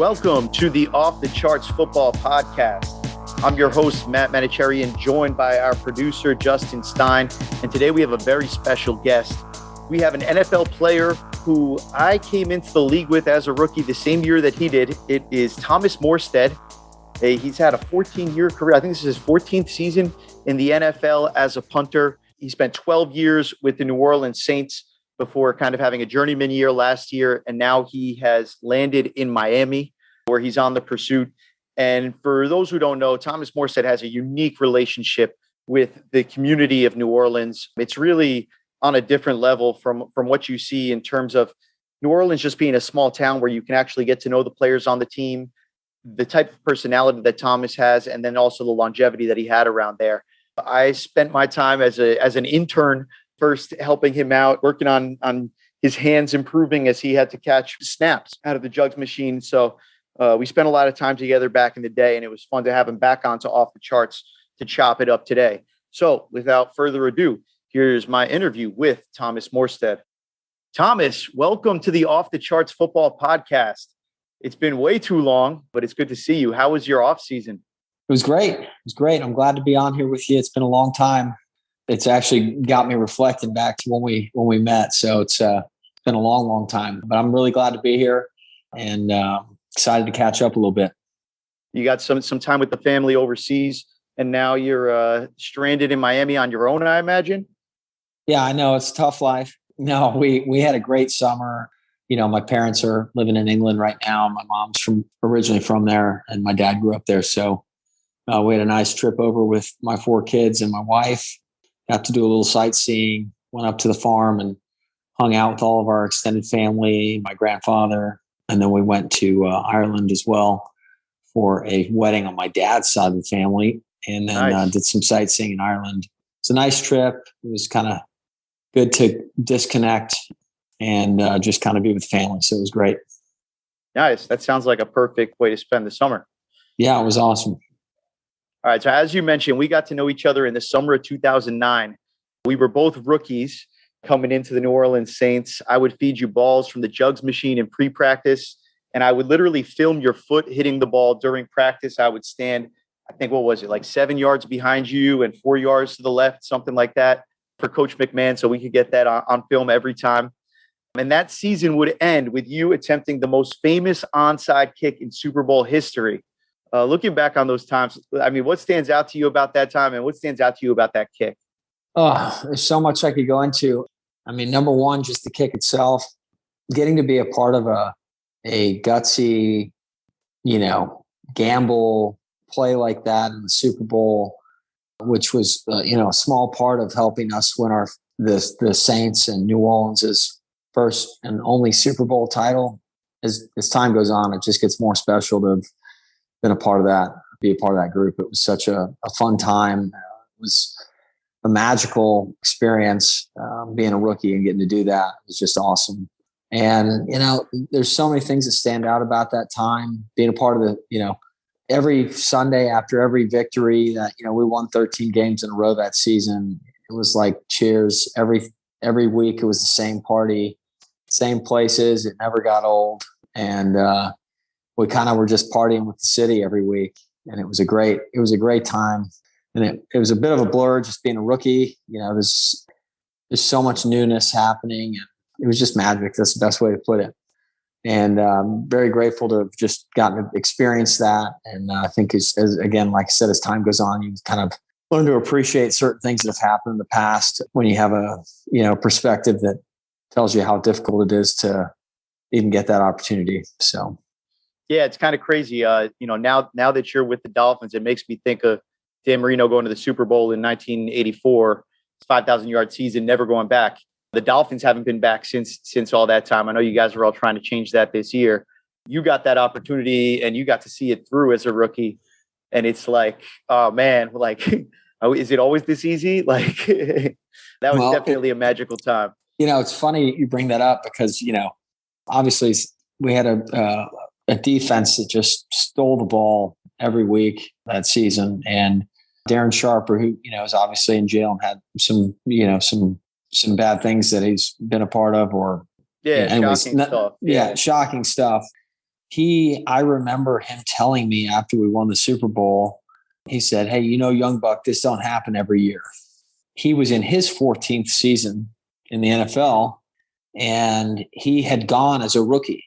Welcome to the Off the Charts Football Podcast. I'm your host, Matt Manocherian, joined by our producer, Justin Stein. And today we have a very special guest. We have an NFL player who I came into the league with as a rookie the same year that he did. It is Thomas Morstead. He's had a 14-year career. I think this is his 14th season in the NFL as a punter. He spent 12 years with the New Orleans Saints before kind of having a journeyman year last year. And now he has landed in Miami, where he's on the pursuit. And for those who don't know, Thomas Morstead has a unique relationship with the community of New Orleans. It's really on a different level from what you see in terms of New Orleans just being a small town where you can actually get to know the players on the team, the type of personality that Thomas has, and then also the longevity that he had around there. I spent my time as an intern first helping him out, working on his hands improving as he had to catch snaps out of the jugs machine. So we spent a lot of time together back in the day, and it was fun to have him back onto Off the Charts to chop it up today. So without further ado, here's my interview with Thomas Morstead. Thomas, welcome to the Off the Charts Football Podcast. It's been way too long, but it's good to see you. How was your off season? It was great. I'm glad to be on here with you. It's been a long time. It's actually got me reflecting back to when we met. So it's been a long time, but I'm really glad to be here and excited to catch up a little bit. You got some time with the family overseas, and now you're stranded in Miami on your own, I imagine. Yeah, I know it's a tough life. No, we had a great summer. You know, my parents are living in England right now. My mom's originally from there, and my dad grew up there. So we had a nice trip over with my 4 kids and my wife. Got to do a little sightseeing, went up to the farm and hung out with all of our extended family, my grandfather. And then we went to Ireland as well for a wedding on my dad's side of the family. And then did some sightseeing in Ireland. It's a nice trip. It was kind of good to disconnect and just kind of be with family. So it was great. Nice. That sounds like a perfect way to spend the summer. Yeah, it was awesome. All right. So as you mentioned, we got to know each other in the summer of 2009. We were both rookies coming into the New Orleans Saints. I would feed you balls from the jugs machine in pre-practice, and I would literally film your foot hitting the ball during practice. I would stand, I think, what was it, like 7 yards behind you and 4 yards to the left, something like that, for Coach McMahon, so we could get that on film every time. And that season would end with you attempting the most famous onside kick in Super Bowl history. Looking back on those times, I mean, what stands out to you about that time, and what stands out to you about that kick? Oh, there's so much I could go into. I mean, number one, just the kick itself, getting to be a part of a gutsy, gamble play like that in the Super Bowl, which was, a small part of helping us win the Saints and New Orleans' first and only Super Bowl title. As time goes on, it just gets more special to have been a part of that, be a part of that group. It was such a fun time. It was a magical experience, being a rookie and getting to do that. It was just awesome. And, there's so many things that stand out about that time, being a part of every Sunday after every victory that, we won 13 games in a row that season. It was like cheers every week. It was the same party, same places. It never got old. And, we kind of were just partying with the city every week. And it was a great time. And it was a bit of a blur just being a rookie. There's so much newness happening. And it was just magic. That's the best way to put it. And very grateful to have just gotten to experience that. And I think as again, like I said, as time goes on, you kind of learn to appreciate certain things that have happened in the past when you have a, perspective that tells you how difficult it is to even get that opportunity. So. Yeah, it's kind of crazy. Now that you're with the Dolphins, it makes me think of Dan Marino going to the Super Bowl in 1984, 5,000-yard season, never going back. The Dolphins haven't been back since all that time. I know you guys are all trying to change that this year. You got that opportunity and you got to see it through as a rookie. And it's like, oh man, like, is it always this easy? Like that was definitely a magical time. It's funny you bring that up because, obviously we had a defense that just stole the ball every week that season. And Darren Sharper, who, is obviously in jail and had some bad things that he's been a part of, or shocking stuff. Shocking stuff. I remember him telling me after we won the Super Bowl, he said, "Hey, young buck, this don't happen every year." He was in his 14th season in the NFL, and he had gone as a rookie,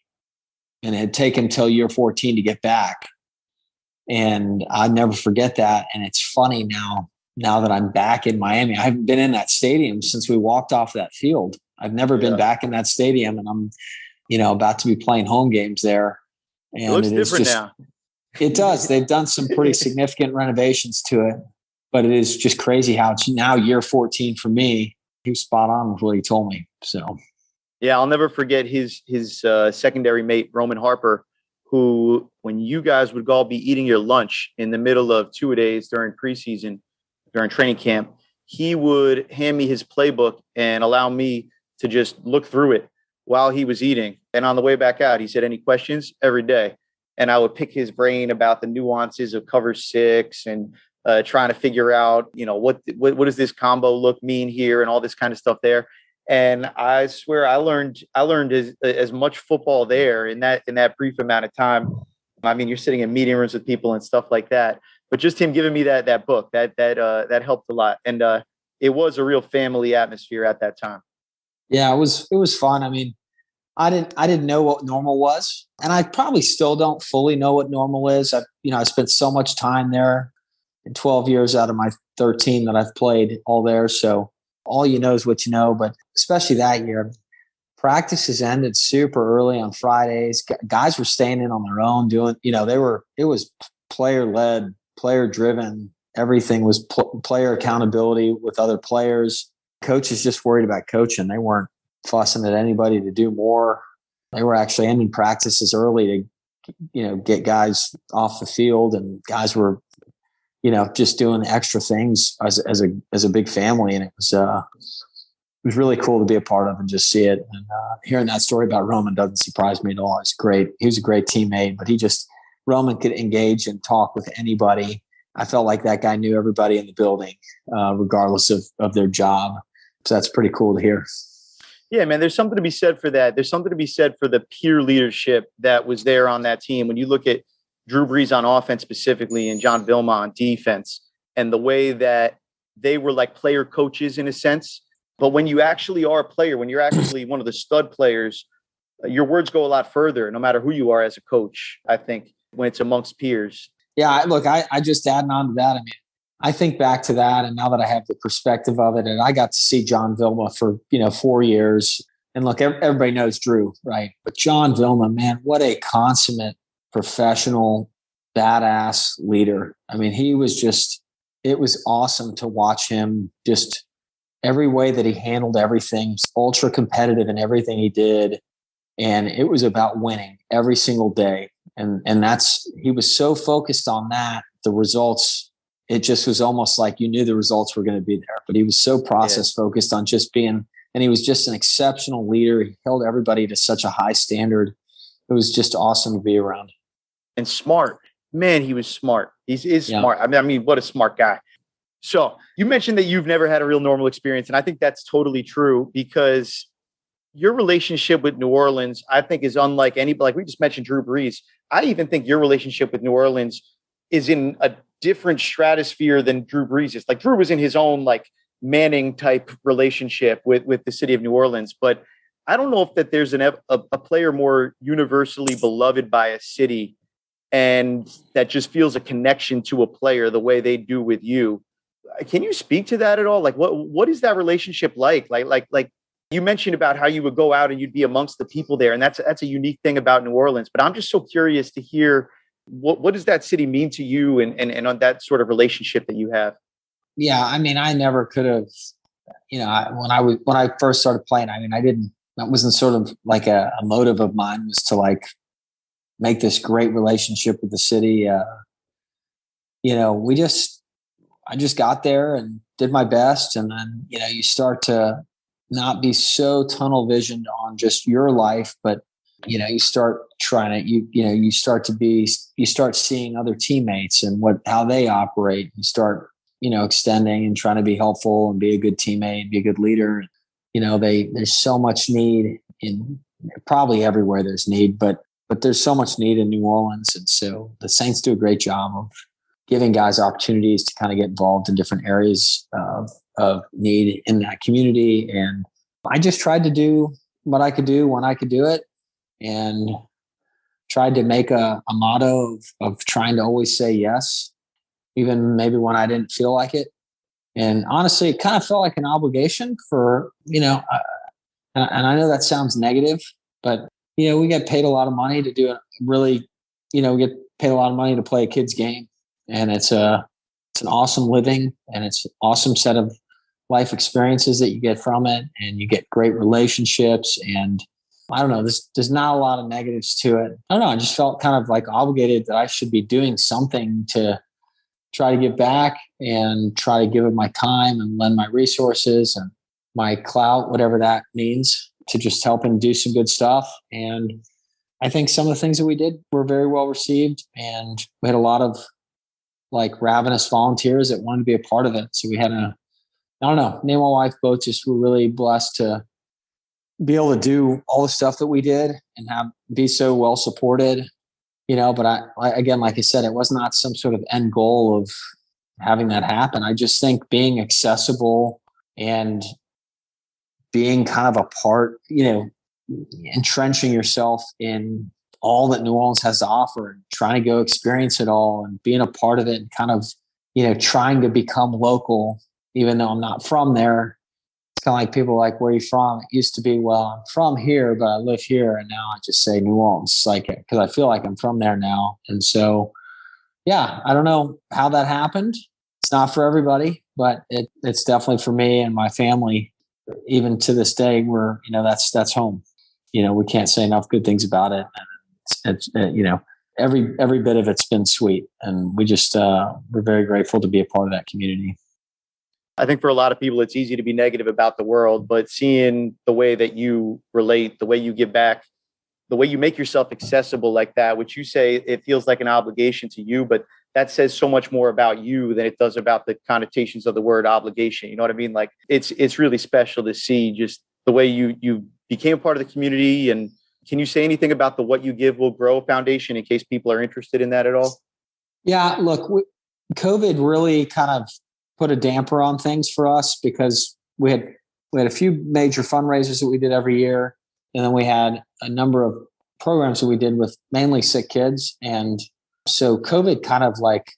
and it had taken till year 14 to get back. And I never forget that. And it's funny now that I'm back in Miami. I haven't been in that stadium since we walked off that field. I've never been back in that stadium, and I'm, about to be playing home games there. And it looks different now. It does. They've done some pretty significant renovations to it, but it is just crazy how it's now year 14 for me. He was spot on with what he told me. So, yeah, I'll never forget his secondary mate, Roman Harper, who, when you guys would all be eating your lunch in the middle of two-a-days during preseason, during training camp, he would hand me his playbook and allow me to just look through it while he was eating. And on the way back out, he said, "Any questions?" every day. And I would pick his brain about the nuances of cover six and trying to figure out, what does this combo look mean here and all this kind of stuff there. And I swear I learned as much football there in that brief amount of time. I mean, you're sitting in meeting rooms with people and stuff like that, but just him giving me that book that helped a lot. And it was a real family atmosphere at that time. Yeah, it was fun. I mean, I didn't know what normal was, and I probably still don't fully know what normal is. I spent so much time there in 12 years out of my 13 that I've played all there. So all you know is what you know, but especially that year, practices ended super early on Fridays. Guys were staying in on their own doing, it was player led, player driven. Everything was player accountability with other players. Coaches just worried about coaching. They weren't fussing at anybody to do more. They were actually ending practices early to, get guys off the field, and guys were, just doing extra things as a big family. And it was really cool to be a part of and just see it. And hearing that story about Roman doesn't surprise me at all. It's great. He was a great teammate, but Roman could engage and talk with anybody. I felt like that guy knew everybody in the building, regardless of their job. So that's pretty cool to hear. Yeah, man, there's something to be said for that. There's something to be said for the peer leadership that was there on that team. When you look at Drew Brees on offense specifically and John Vilma on defense, and the way that they were like player coaches in a sense. But when you actually are a player, when you're actually one of the stud players, your words go a lot further, no matter who you are as a coach, I think, when it's amongst peers. Yeah, look, I just adding on to that. I mean, I think back to that, and now that I have the perspective of it, and I got to see John Vilma for 4 years, and look, everybody knows Drew, right? But John Vilma, man, what a consummate professional, badass leader. I mean, it was awesome to watch him. Just every way that he handled everything, ultra competitive in everything he did, and it was about winning every single day. And he was so focused on that, the results. It just was almost like you knew the results were going to be there, but he was so process focused on just being, and he was just an exceptional leader. He held everybody to such a high standard. It was just awesome to be around. And smart, man, he was smart. He is smart. I mean, what a smart guy. So you mentioned that you've never had a real normal experience. And I think that's totally true, because your relationship with New Orleans, I think, is unlike any, like we just mentioned Drew Brees. I even think your relationship with New Orleans is in a different stratosphere than Drew Brees is. Like Drew was in his own like Manning type relationship with the city of New Orleans, but I don't know if that there's a player more universally beloved by a city and that just feels a connection to a player the way they do with you. Can you speak to that at all? Like what is that relationship like? Like you mentioned about how you would go out and you'd be amongst the people there, and that's a unique thing about New Orleans. But I'm just so curious to hear what does that city mean to you and on that sort of relationship that you have? Yeah, I mean, I never could have, when I first started playing, I mean, that wasn't sort of like a motive of mine, was to like make this great relationship with the city. I just got there and did my best. And then, you start to not be so tunnel visioned on just your life, but, you start trying to, you start seeing other teammates and how they operate. You start, extending and trying to be helpful and be a good teammate, be a good leader. There's so much need in probably everywhere there's need, but but there's so much need in New Orleans. And so the Saints do a great job of giving guys opportunities to kind of get involved in different areas of need in that community. And I just tried to do what I could do when I could do it, and tried to make a motto of trying to always say yes, even maybe when I didn't feel like it. And honestly, it kind of felt like an obligation for, and I know that sounds negative, but, we get paid a lot of money to do it. Really, we get paid a lot of money to play a kid's game. And it's an awesome living, and it's an awesome set of life experiences that you get from it. And you get great relationships. And I don't know, there's not a lot of negatives to it. I don't know. I just felt kind of like obligated that I should be doing something to try to give back and try to give it my time and lend my resources and my clout, whatever that means, to just help him do some good stuff. And I think some of the things that we did were very well received, and we had a lot of like ravenous volunteers that wanted to be a part of it. So we had me and my wife both just were really blessed to be able to do all the stuff that we did and be so well supported, but again, like I said, it was not some sort of end goal of having that happen. I just think being accessible and being kind of a part, entrenching yourself in all that New Orleans has to offer and trying to go experience it all and being a part of it and kind of, trying to become local, even though I'm not from there. It's kind of like people like, where are you from? It used to be, well, I'm from here, but I live here. And now I just say New Orleans, because I feel like I'm from there now. And so, yeah, I don't know how that happened. It's not for everybody, but it's definitely for me and my family. Even to this day, we're, that's home. We can't say enough good things about it. And it's every bit of it's been sweet. And we just, we're very grateful to be a part of that community. I think for a lot of people, it's easy to be negative about the world, but seeing the way that you relate, the way you give back, the way you make yourself accessible like that, which you say it feels like an obligation to you, but that says so much more about you than it does about the connotations of the word obligation. You know what I mean? Like it's really special to see just the way you became a part of the community. And can you say anything about the What You Give Will Grow Foundation in case people are interested in that at all? Yeah, look, COVID really kind of put a damper on things for us because we had a few major fundraisers that we did every year. And then we had a number of programs that we did with mainly sick kids. And so COVID kind of like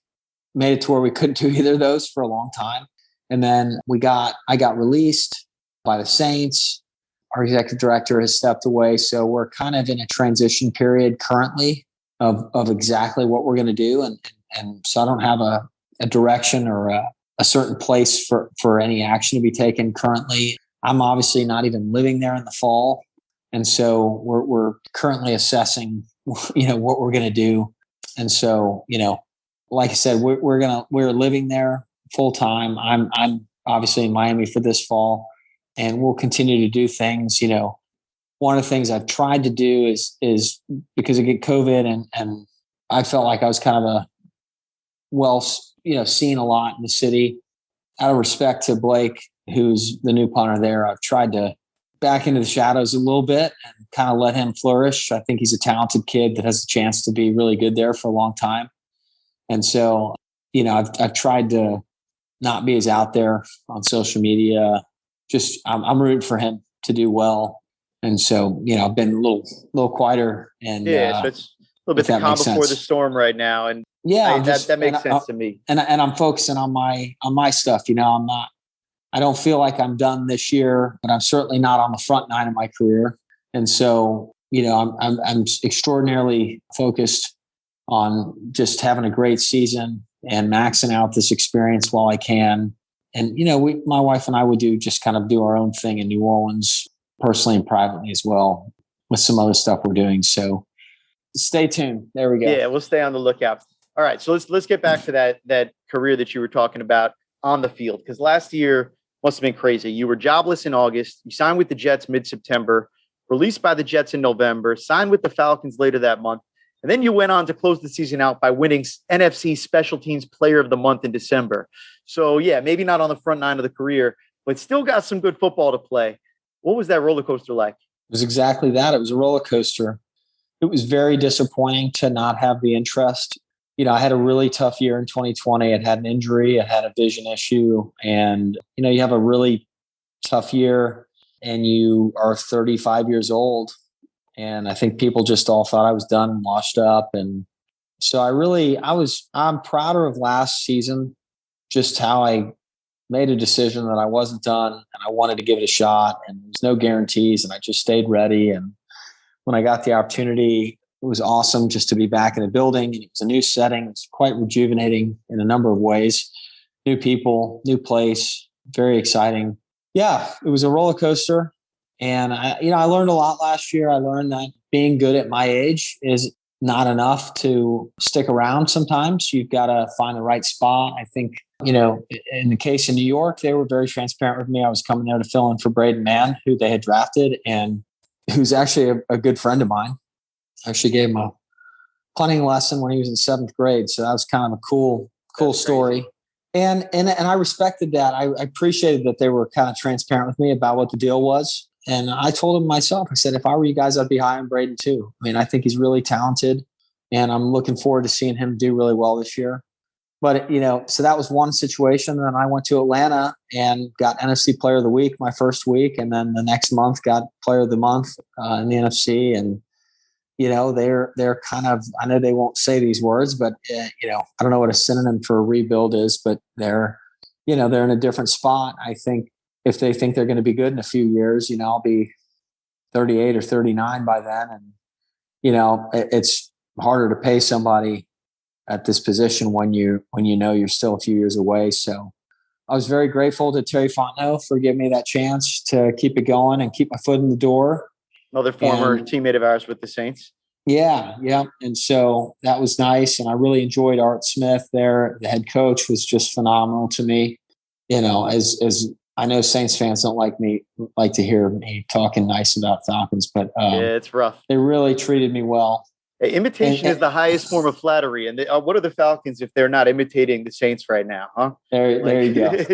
made it to where we couldn't do either of those for a long time. And then I got released by the Saints. Our executive director has stepped away. So we're kind of in a transition period currently of exactly what we're going to do. And so I don't have a direction or a certain place for any action to be taken currently. I'm obviously not even living there in the fall. And so we're currently assessing, what we're going to do. And so, like I said, we're living there full time. I'm obviously in Miami for this fall, and we'll continue to do things. One of the things I've tried to do is because I get COVID and I felt like I was kind of seen a lot in the city. Out of respect to Blake, who's the new punter there, I've tried to back into the shadows a little bit and kind of let him flourish. I think he's a talented kid that has a chance to be really good there for a long time. And so, I've tried to not be as out there on social media. Just I'm rooting for him to do well. And so, I've been a little quieter and so it's a little bit the calm before the storm right now. And yeah, that makes sense to me. And I'm focusing on my stuff. I don't feel like I'm done this year, but I'm certainly not on the front nine of my career. And so, I'm extraordinarily focused on just having a great season and maxing out this experience while I can. And, my wife and I would just kind of do our own thing in New Orleans, personally and privately as well, with some other stuff we're doing. So stay tuned. There we go. Yeah, we'll stay on the lookout. All right. So let's get back to that career that you were talking about on the field. Because last year must have been crazy. You were jobless in August. You signed with the Jets mid-September, released by the Jets in November, signed with the Falcons later that month. And then you went on to close the season out by winning NFC Special Teams Player of the Month in December. So, yeah, maybe not on the front nine of the career, but still got some good football to play. What was that roller coaster like? It was exactly that. It was a roller coaster. it was very disappointing to not have the interest. I had a really tough year in 2020. I had an injury, I had a vision issue, and you have a really tough year and you are 35 years old. And I think people just all thought I was done and washed up. And so I'm prouder of last season, just how I made a decision that I wasn't done and I wanted to give it a shot, and there's no guarantees, and I just stayed ready. And when I got the opportunity, it was awesome just to be back in a building, and it was a new setting. It's quite rejuvenating in a number of ways. New people, new place, very exciting. Yeah, it was a roller coaster. And I learned a lot last year. I learned that being good at my age is not enough to stick around sometimes. You've got to find the right spot. I think, in the case in New York, they were very transparent with me. I was coming there to fill in for Braden Mann, who they had drafted and who's actually a good friend of mine. I actually gave him a punting lesson when he was in 7th grade. So that was kind of a cool story. And I respected that. I appreciated that they were kind of transparent with me about what the deal was. And I told him myself, I said, if I were you guys, I'd be high on Braden too. I mean, I think he's really talented, and I'm looking forward to seeing him do really well this year. But, so that was one situation. Then I went to Atlanta and got NFC Player of the Week my first week. And then the next month got Player of the Month in the NFC. And, they're kind of, I know they won't say these words, but, I don't know what a synonym for a rebuild is, but they're in a different spot. I think if they think they're going to be good in a few years, I'll be 38 or 39 by then. And, it's harder to pay somebody at this position when you know you're still a few years away. So I was very grateful to Terry Fontenot for giving me that chance to keep it going and keep my foot in the door. Another former teammate of ours with the Saints. Yeah. And so that was nice. And I really enjoyed Art Smith there. The head coach was just phenomenal to me. As I know Saints fans don't like to hear me talking nice about Falcons, but it's rough. They really treated me well. Hey, imitation is the highest form of flattery. And what are the Falcons if they're not imitating the Saints right now, huh? There you go.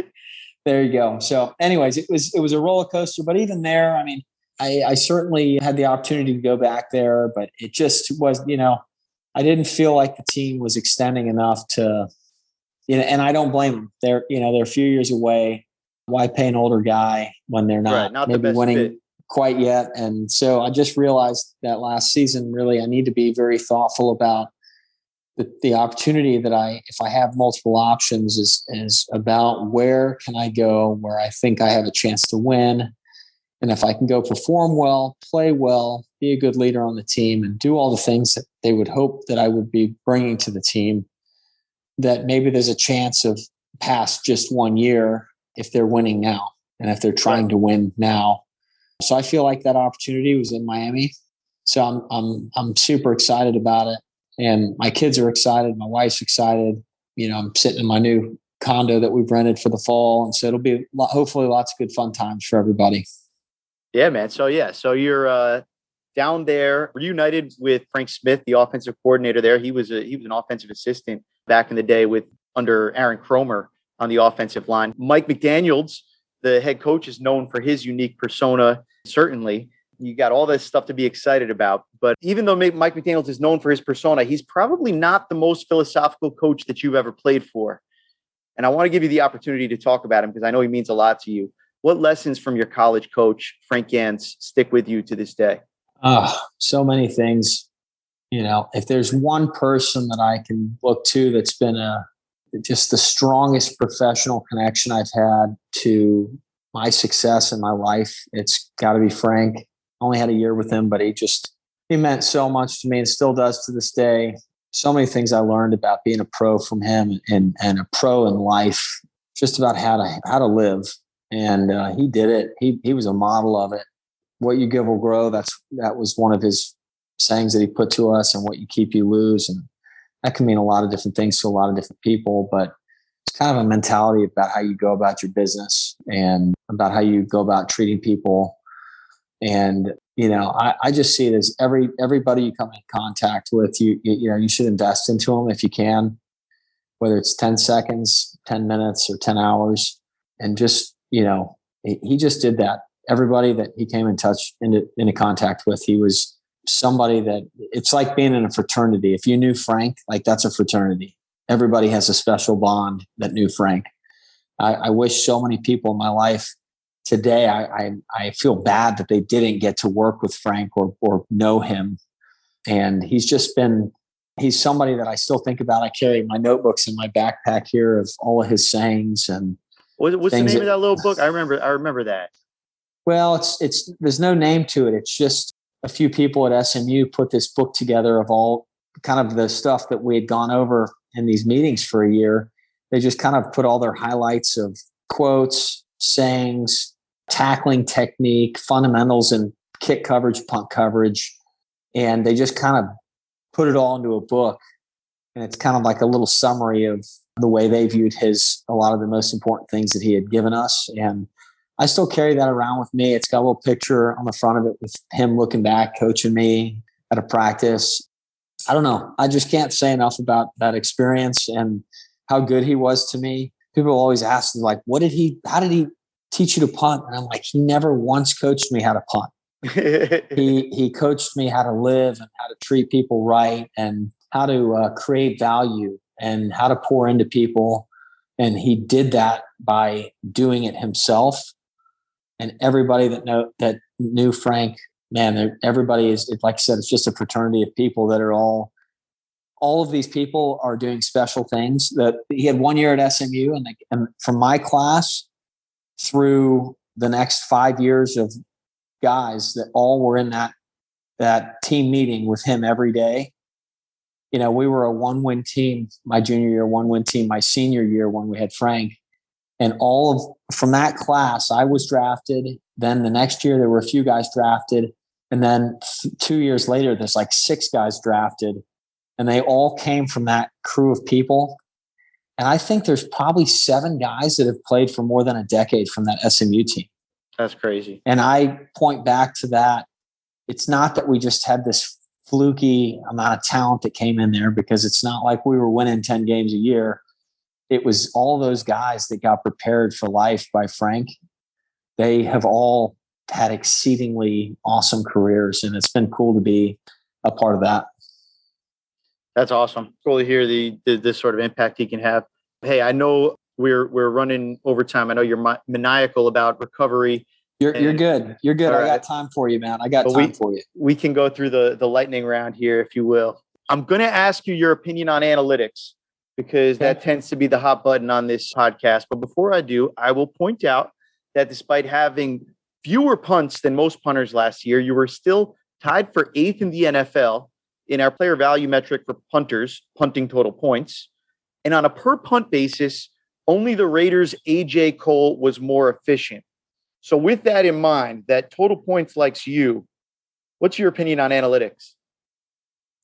There you go. So anyways, it was a roller coaster, but even there, I mean, I certainly had the opportunity to go back there, but it just was, I didn't feel like the team was extending enough to, and I don't blame them. They're a few years away. Why pay an older guy when they're not maybe winning fit quite yet? And so I just realized that last season, really, I need to be very thoughtful about the opportunity that if I have multiple options is about where can I go where I think I have a chance to win. And if I can go perform well, play well, be a good leader on the team, and do all the things that they would hope that I would be bringing to the team, that maybe there's a chance of past just 1 year if they're winning now and if they're trying to win now. So I feel like that opportunity was in Miami. So I'm super excited about it. And my kids are excited. My wife's excited. I'm sitting in my new condo that we've rented for the fall. And so it'll be hopefully lots of good fun times for everybody. Yeah, man. So you're down there, reunited with Frank Smith, the offensive coordinator there. He was an offensive assistant back in the day under Aaron Cromer on the offensive line. Mike McDaniels, the head coach, is known for his unique persona. Certainly, you got all this stuff to be excited about. But even though Mike McDaniels is known for his persona, he's probably not the most philosophical coach that you've ever played for. And I want to give you the opportunity to talk about him because I know he means a lot to you. What lessons from your college coach, Frank Gansz, stick with you to this day? So many things. If there's one person that I can look to that's been just the strongest professional connection I've had to my success in my life, it's got to be Frank. I only had a year with him, but he meant so much to me and still does to this day. So many things I learned about being a pro from him and a pro in life, just about how to live. And he did it. He was a model of it. What you give will grow. That was one of his sayings that he put to us. And what you keep, you lose. And that can mean a lot of different things to a lot of different people. But it's kind of a mentality about how you go about your business and about how you go about treating people. And I just see it as everybody you come in contact with, you should invest into them if you can, whether it's 10 seconds, 10 minutes, or 10 hours, and just. He just did that. Everybody that he came into contact with, he was somebody that it's like being in a fraternity. If you knew Frank, like that's a fraternity. Everybody has a special bond that knew Frank. I wish so many people in my life today, I feel bad that they didn't get to work with Frank or know him. And he's somebody that I still think about. I carry my notebooks in my backpack here of all of his sayings and what's the name of that little book? I remember that. Well, it's there's no name to it. It's just a few people at SMU put this book together of all kind of the stuff that we had gone over in these meetings for a year. They just kind of put all their highlights of quotes, sayings, tackling technique, fundamentals in kick coverage, punt coverage. And they just kind of put it all into a book. And it's kind of like a little summary of the way they viewed a lot of the most important things that he had given us. And I still carry that around with me. It's got a little picture on the front of it with him looking back, coaching me at a practice. I don't know. I just can't say enough about that experience and how good he was to me. People always ask me, like, how did he teach you to punt? And I'm like, he never once coached me how to punt. He coached me how to live and how to treat people right and how to create value and how to pour into people. And he did that by doing it himself. And everybody that knew Frank, man, everybody is, like I said, it's just a fraternity of people that are all of these people are doing special things. That he had 1 year at SMU, and from my class through the next 5 years of guys that all were in that team meeting with him every day. You know, we were a 1-win team my junior year, 1-win team my senior year when we had Frank. And from that class, I was drafted. Then the next year, there were a few guys drafted. And then 2 years later, there's like 6 guys drafted. And they all came from that crew of people. And I think there's probably 7 guys that have played for more than a decade from that SMU team. That's crazy. And I point back to that. It's not that we just had this fluky amount of talent that came in there, because it's not like we were winning 10 games a year. It was all those guys that got prepared for life by Frank. They have all had exceedingly awesome careers, and it's been cool to be a part of that. That's awesome. Cool to hear this sort of impact he can have. Hey, I know we're running overtime. I know you're maniacal about recovery. You're good. You're good. I got time for you, man. I got time for you. We can go through the lightning round here, if you will. I'm going to ask you your opinion on analytics, because that tends to be the hot button on this podcast. But before I do, I will point out that despite having fewer punts than most punters last year, you were still tied for 8th in the NFL in our player value metric for punters, punting total points. And on a per punt basis, only the Raiders' A.J. Cole was more efficient. So with that in mind, that total points likes you, what's your opinion on analytics?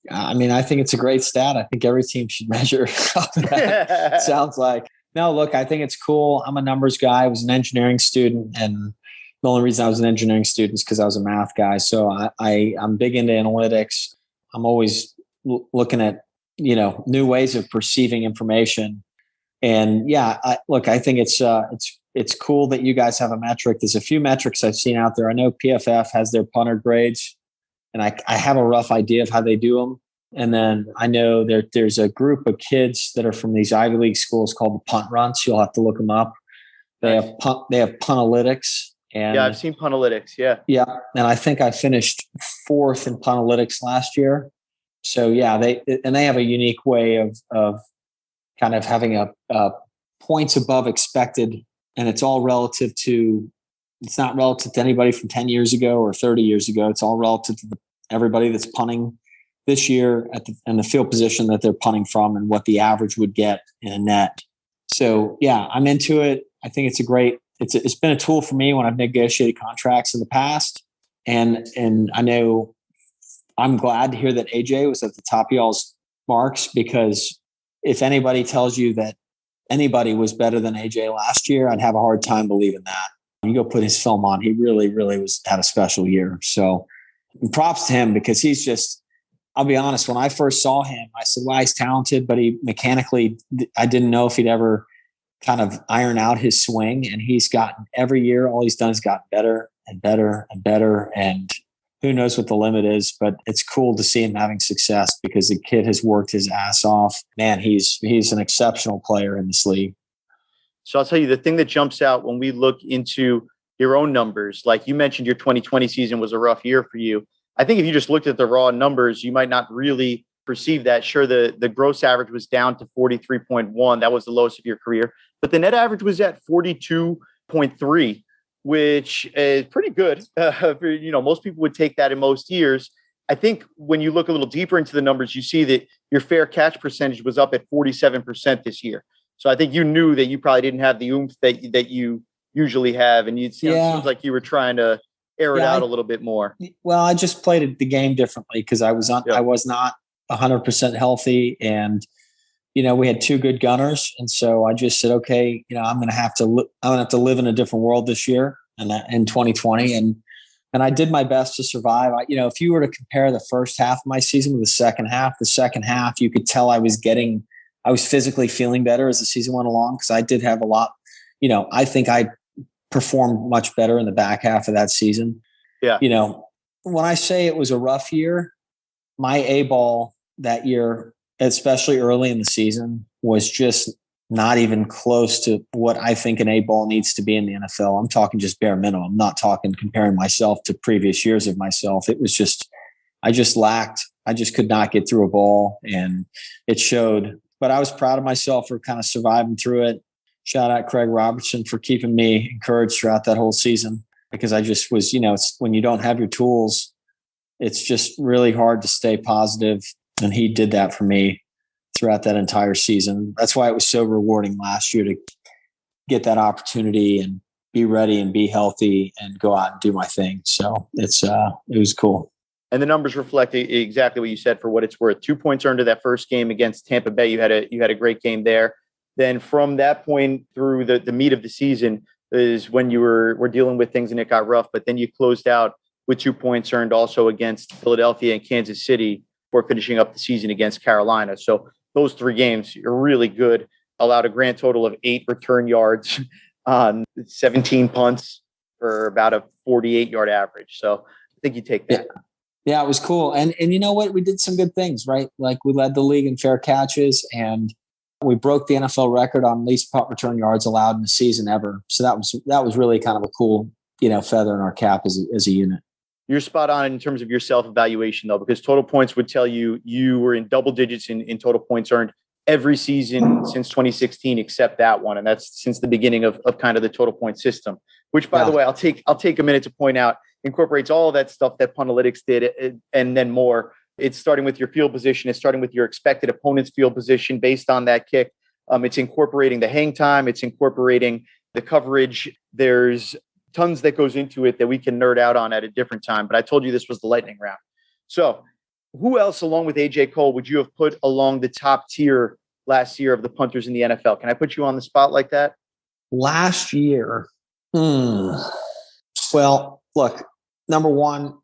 I mean, I think it's a great stat. I think every team should measure that. Sounds like. No, look, I think it's cool. I'm a numbers guy. I was an engineering student, and the only reason I was an engineering student is because I was a math guy. So I'm big into analytics. I'm always looking at, new ways of perceiving information. And I think it's cool that you guys have a metric. There's a few metrics I've seen out there. I know PFF has their punter grades, and I have a rough idea of how they do them. And then I know there's a group of kids that are from these Ivy League schools called the Punt Runts. You'll have to look them up. They have Puntalytics. And I've seen Puntalytics. Yeah. Yeah. And I think I finished 4th in Puntalytics last year. So they have a unique way of kind of having a points above expected. And it's all relative to, it's not relative to anybody from 10 years ago or 30 years ago. It's all relative to everybody that's punting this year and the field position that they're punting from and what the average would get in a net. So I'm into it. I think it's been a tool for me when I've negotiated contracts in the past. And I know I'm glad to hear that AJ was at the top of y'all's marks, because if anybody tells you that anybody was better than AJ last year, I'd have a hard time believing that. You go put his film on. He really, really had a special year. So props to him, because he's just, I'll be honest, when I first saw him, I said, well, he's talented, but he mechanically, I didn't know if he'd ever kind of iron out his swing. And he's gotten every year, all he's done is gotten better and better and better. And who knows what the limit is, but it's cool to see him having success because the kid has worked his ass off. Man, he's an exceptional player in this league. So I'll tell you the thing that jumps out when we look into your own numbers, like you mentioned, your 2020 season was a rough year for you. I think if you just looked at the raw numbers, you might not really perceive that. Sure, the gross average was down to 43.1. That was the lowest of your career. But the net average was at 42.3, which is pretty good. Most people would take that in most years. I think when you look a little deeper into the numbers, you see that your fair catch percentage was up at 47% this year. So I think you knew that you probably didn't have the oomph that you usually have. And it seems like you were trying to air it out a little bit more. Well, I just played the game differently because I was not 100% healthy. And, we had two good gunners. And so I just said, okay, I'm going to have to live in a different world this year and in 2020. And I did my best to survive. If you were to compare the first half of my season with the second half, you could tell I was physically feeling better as the season went along. Cause I did have a lot, I think I performed much better in the back half of that season. Yeah. When I say it was a rough year, my A ball that year, especially early in the season, was just not even close to what I think an A ball needs to be in the NFL. I'm talking just bare minimum. I'm not talking comparing myself to previous years of myself. It was just, I just could not get through a ball, and it showed. But I was proud of myself for kind of surviving through it. Shout out Craig Robertson for keeping me encouraged throughout that whole season, because I just was, it's when you don't have your tools, it's just really hard to stay positive. And he did that for me throughout that entire season. That's why it was so rewarding last year to get that opportunity and be ready and be healthy and go out and do my thing. So it was cool. And the numbers reflect exactly what you said for what it's worth. 2 points earned to that first game against Tampa Bay. You had a great game there. Then from that point through the meat of the season is when you were dealing with things and it got rough. But then you closed out with 2 points earned also against Philadelphia and Kansas City before finishing up the season against Carolina. So those 3 games are really good. Allowed a grand total of 8 return yards on 17 punts for about a 48-yard average. So I think you take that. Yeah, it was cool. And you know what? We did some good things, right? Like we led the league in fair catches, and we broke the NFL record on least punt return yards allowed in the season ever. So that was really kind of a cool, feather in our cap as a unit. You're spot on in terms of your self-evaluation, though, because total points would tell you were in double digits in total points earned every season since 2016, except that one. And that's since the beginning of kind of the total point system, which, by the way, I'll take a minute to point out, incorporates all of that stuff that Puntalytics did and then more. It's starting with your field position. It's starting with your expected opponent's field position based on that kick. It's incorporating the hang time. It's incorporating the coverage. There's tons that goes into it that we can nerd out on at a different time. But I told you this was the lightning round. So who else, along with AJ Cole, would you have put along the top tier last year of the punters in the NFL? Can I put you on the spot like that? Last year? Well, look, number one,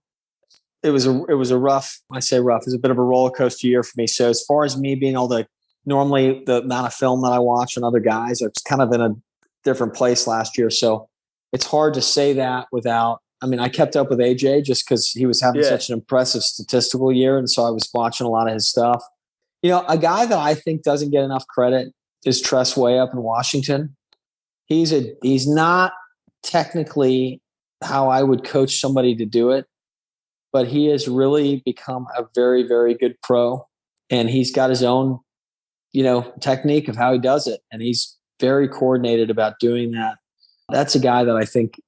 it was a rough, when I say rough, it was a bit of a roller coaster year for me. So as far as me being able to, normally the amount of film that I watch on other guys, I was kind of in a different place last year. So it's hard to say that without, I kept up with AJ just because he was having such an impressive statistical year. And so I was watching a lot of his stuff. A guy that I think doesn't get enough credit is Tress Way up in Washington. He's not technically how I would coach somebody to do it, but he has really become a very, very good pro. And he's got his own, technique of how he does it. And he's very coordinated about doing that. That's a guy that I think,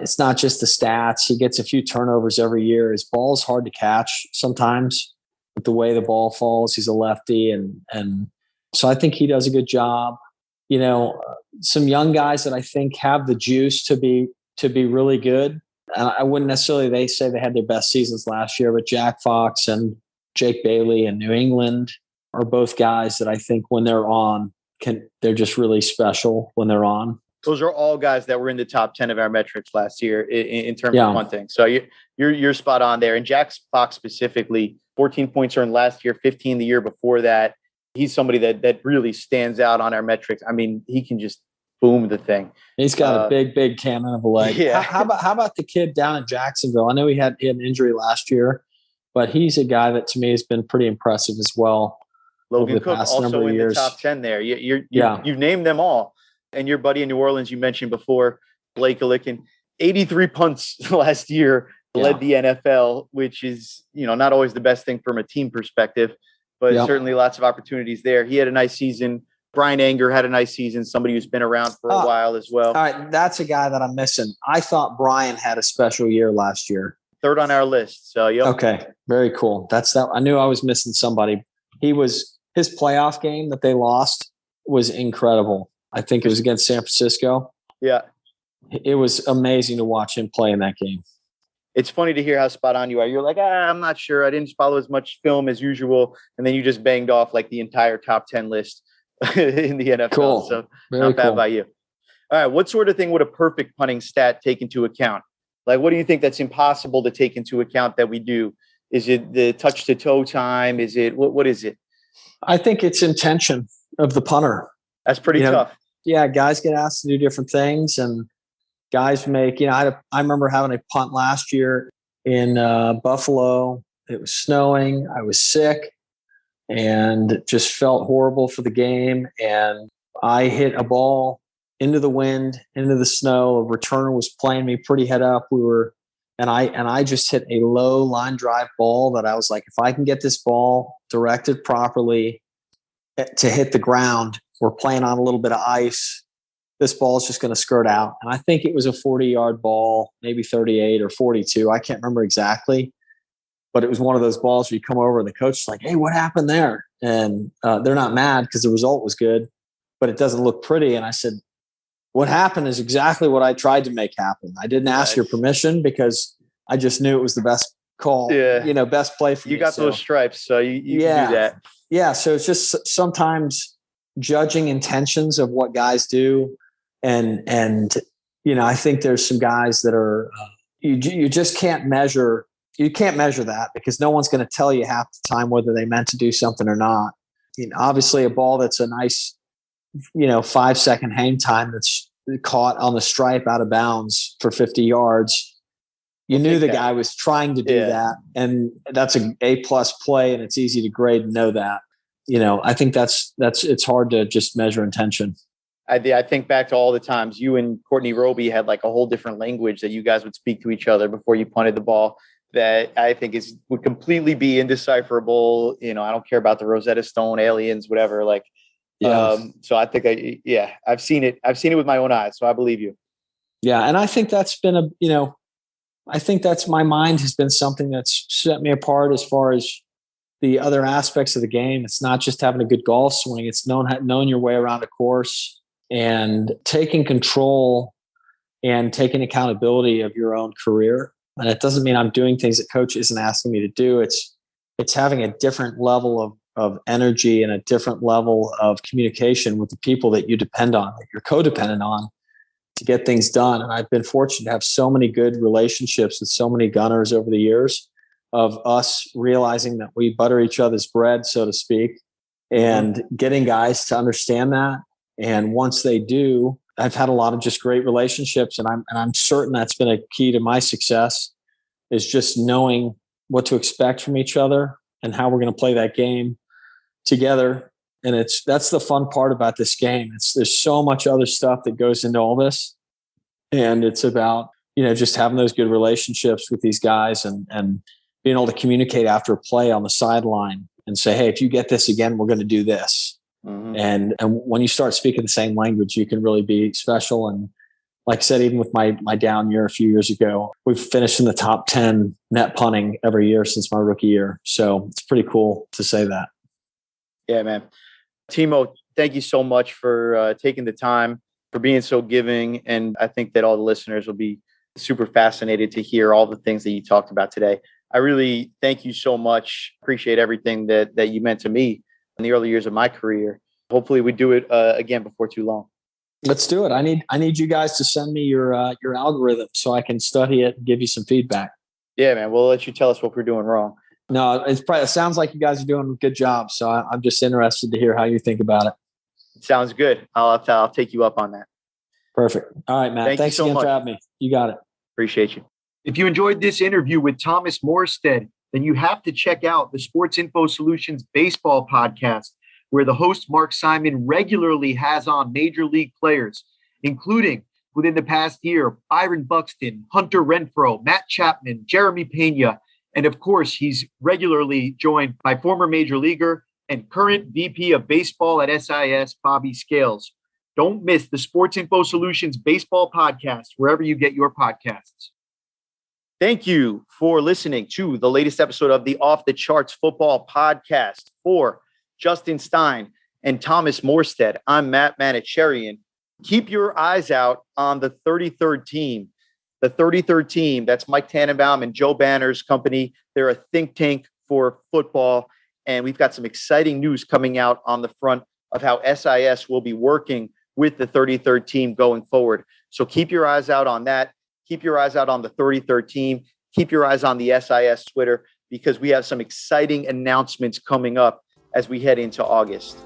it's not just the stats. He gets a few turnovers every year. His ball is hard to catch sometimes with the way the ball falls. He's a lefty. And so I think he does a good job. Some young guys that I think have the juice to be really good. I wouldn't necessarily say they had their best seasons last year, but Jack Fox and Jake Bailey in New England are both guys that I think when they're on, they're just really special when they're on. Those are all guys that were in the top 10 of our metrics last year in terms of punting. So you're spot on there. And Jack Fox specifically, 14 points earned last year, 15 the year before that. He's somebody that really stands out on our metrics. He can just boom the thing. He's got a big cannon of a leg. Yeah. How about the kid down in Jacksonville? I know he had an injury last year, but he's a guy that to me has been pretty impressive as well. Logan Cook also in the top 10 there. You've named them all. And your buddy in New Orleans, you mentioned before, Blake Kickin, 83 punts last year, led the NFL, which is, not always the best thing from a team perspective, but certainly lots of opportunities there. He had a nice season. Brian Anger had a nice season, somebody who's been around for a while as well. All right, that's a guy that I'm missing. I thought Brian had a special year last year. Third on our list. So, Okay, very cool. That's that. I knew I was missing somebody. His playoff game that they lost was incredible. I think it was against San Francisco. Yeah. It was amazing to watch him play in that game. It's funny to hear how spot on you are. You're like, I'm not sure. I didn't follow as much film as usual. And then you just banged off like the entire top 10 list in the NFL. Cool. So very not bad cool. by you. All right. What sort of thing would a perfect punting stat take into account? Like, what do you think that's impossible to take into account that we do? Is it the touch to toe time? Is it, what is it? I think it's intention of the punter. That's pretty tough. Yeah. Guys get asked to do different things, and guys make, I remember having a punt last year in Buffalo. It was snowing. I was sick and just felt horrible for the game. And I hit a ball into the wind, into the snow. A returner was playing me pretty head up. And I just hit a low line drive ball that I was like, if I can get this ball directed properly to hit the ground, we're playing on a little bit of ice, this ball is just going to skirt out. And I think it was a 40-yard ball, maybe 38 or 42. I can't remember exactly. But it was one of those balls where you come over and the coach is like, hey, what happened there? And they're not mad because the result was good, but it doesn't look pretty. And I said, what happened is exactly what I tried to make happen. I didn't ask your permission because I just knew it was the best call, best play for me. You got those stripes, so you can do that. Yeah, so it's just sometimes judging intentions of what guys do. And I think there's some guys that are you just can't measure. You can't measure that because no one's going to tell you half the time whether they meant to do something or not. Obviously, a ball that's a nice 5-second hang time that's caught on the stripe out of bounds for 50 yards. You knew the guy was trying to do that, and that's an A+ play, and it's easy to grade and know that. I think it's hard to just measure intention. I think back to all the times you and Courtney Roby had like a whole different language that you guys would speak to each other before you punted the ball that I think would completely be indecipherable. I don't care about the Rosetta Stone, aliens, whatever. So I think I've seen it. I've seen it with my own eyes. So I believe you. Yeah. And I think that's been I think that's my mind has been something that's set me apart as far as the other aspects of the game. It's not just having a good golf swing. It's knowing your way around a course and taking control and taking accountability of your own career. And it doesn't mean I'm doing things that coach isn't asking me to do. It's having a different level of energy and a different level of communication with the people that you depend on, that you're codependent on to get things done. And I've been fortunate to have so many good relationships with so many gunners over the years of us realizing that we butter each other's bread, so to speak, and getting guys to understand that. And once they do, I've had a lot of just great relationships, and I'm certain that's been a key to my success, is just knowing what to expect from each other and how we're going to play that game together. And that's the fun part about this game. There's so much other stuff that goes into all this, and it's about just having those good relationships with these guys and being able to communicate after a play on the sideline and say, hey, if you get this again, we're going to do this. Mm-hmm. And when you start speaking the same language, you can really be special. And like I said, even with my down year a few years ago, we've finished in the top 10 net punting every year since my rookie year. So it's pretty cool to say that. Yeah, man. Timo, thank you so much for taking the time, for being so giving. And I think that all the listeners will be super fascinated to hear all the things that you talked about today. I really thank you so much. Appreciate everything that you meant to me in the early years of my career. Hopefully we do it again before too long. Let's do it. I need you guys to send me your algorithm so I can study it and give you some feedback. Yeah, man. We'll let you tell us what we're doing wrong. No, it sounds like you guys are doing a good job. So I'm just interested to hear how you think about it. Sounds good. I'll take you up on that. Perfect. All right, Matt. Thanks so again much for having me. You got it. Appreciate you. If you enjoyed this interview with Thomas Morstead, then you have to check out the Sports Info Solutions Baseball Podcast, where the host Mark Simon regularly has on major league players, including within the past year, Byron Buxton, Hunter Renfroe, Matt Chapman, Jeremy Pena, and of course, he's regularly joined by former major leaguer and current VP of Baseball at SIS, Bobby Scales. Don't miss the Sports Info Solutions Baseball Podcast, wherever you get your podcasts. Thank you for listening to the latest episode of the Off the Charts Football Podcast. For Justin Stein and Thomas Morstead, I'm Matt Manocherian. Keep your eyes out on the 33rd team. The 33rd team, that's Mike Tannenbaum and Joe Banner's company. They're a think tank for football, and we've got some exciting news coming out on the front of how SIS will be working with the 33rd team going forward. So keep your eyes out on that. Keep your eyes out on the 33rd team. Keep your eyes on the SIS Twitter, because we have some exciting announcements coming up as we head into August.